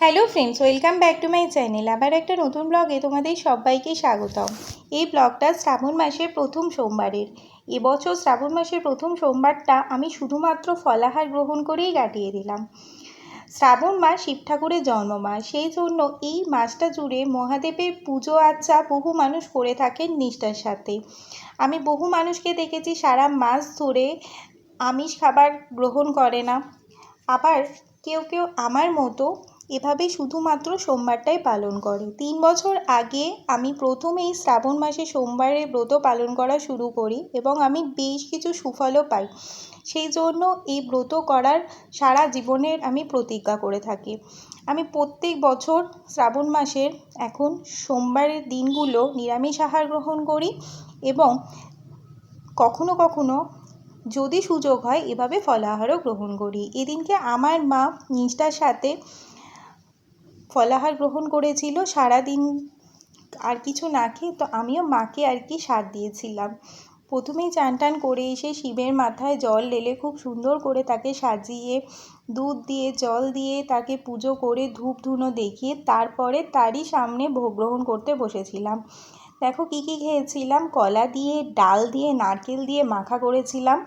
Hello friends, welcome back to my channel. আবার একটা নতুন ব্লগে তোমাদের সবাইকে স্বাগতম। এই ব্লগটা শ্রাবণ মাসের প্রথম সোমবারের। এবছর শ্রাবণ মাসের প্রথম সোমবারটা আমি শুধুমাত্র ফলাহার গ্রহণ করেই কাটিয়ে দিলাম। শ্রাবণ মাস শিব ঠাকুরের জন্ম মাস, সেই জন্য এই মাসটা জুড়ে মহাদেবের পুজো আর্চা বহু মানুষ করে থাকেন নিষ্ঠার সাথে। আমি বহু মানুষকে দেখেছি সারা মাস ধরে আমিষ খাবার গ্রহণ করে না, আবার কেউ কেউ আমার মতো এভাবে শুধুমাত্র সোমবারটাই পালন করে। 3 বছর আগে আমি প্রথম এই শ্রাবণ মাসে সোমবারের ব্রত পালন করা শুরু করি এবং আমি বেশ কিছু সুফলও পাই। সেই জন্য এই ব্রত করার সারা জীবনের আমি প্রতিজ্ঞা করে থাকি। আমি প্রত্যেক বছর শ্রাবণ মাসের এখন সোমবারের দিনগুলো নিরামিষ আহার গ্রহণ করি এবং কখনো কখনো যদি সুযোগ হয় এভাবে ফলাহারও গ্রহণ করি। এদিনকে আমার মা নিষ্ঠার সাথে ফলাহার গ্রহণ করেছিল সারাদিন, আর কিছু না খেয়ে। তো আমিও মাকে আর কি সাথ দিয়েছিলাম। প্রথমেই চান টান করে এসে শিবের মাথায় জল ঢেলে খুব সুন্দর করে তাকে সাজিয়ে দুধ দিয়ে জল দিয়ে তাকে পুজো করে ধূপ ধুনো দেখিয়ে তারপরে তারই সামনে ভোগ গ্রহণ করতে বসেছিলাম। দেখো কী কী খেয়েছিলাম। কলা দিয়ে, ডাল দিয়ে, নারকেল দিয়ে মাখা করেছিলাম।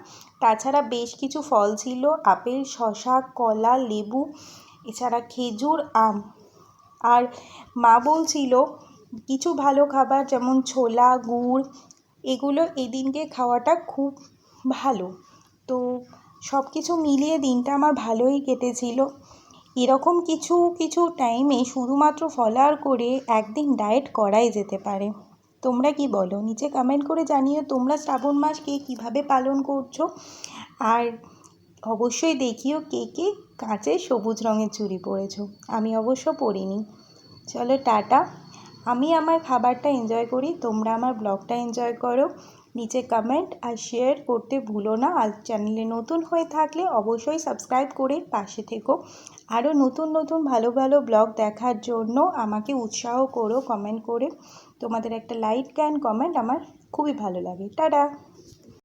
তাছাড়া বেশ কিছু ফল ছিল, আপেল, শসা, কলা, লেবু, এছাড়া খেজুর, আম। আর মা বলছিল কিছু ভালো খাবার যেমন ছোলা, গুড়, এগুলো এদিনকে খাওয়াটা খুব ভালো। তো সব কিছু মিলিয়ে দিনটা আমার ভালোই কেটেছিল। এরকম কিছু কিছু টাইমে শুধুমাত্র ফলাহার করে একদিন ডায়েট করাই যেতে পারে। তোমরা কি বলো? নিচে কমেন্ট করে জানিও তোমরা শ্রাবণ মাস কে কীভাবে পালন করছো। আর অবশ্যই দেখিও কে কে কাঁচের সবুজ রঙের চুড়ি পরেছো। আমি অবশ্য পরিনি। চলো টাটা। আমি আমার খাবারটা এনজয় করি, তোমরা আমার ব্লগটা এনজয় করো। নিচে কমেন্ট আর শেয়ার করতে ভুলো না। আর চ্যানেলে নতুন হয়ে থাকলে অবশ্যই সাবস্ক্রাইব করে পাশে থেকো। আরও নতুন নতুন ভালো ভালো ব্লগ দেখার জন্য আমাকে উৎসাহ করো কমেন্ট করে। তোমাদের একটা লাইক অ্যান্ড কমেন্ট আমার খুবই ভালো লাগে। টাটা।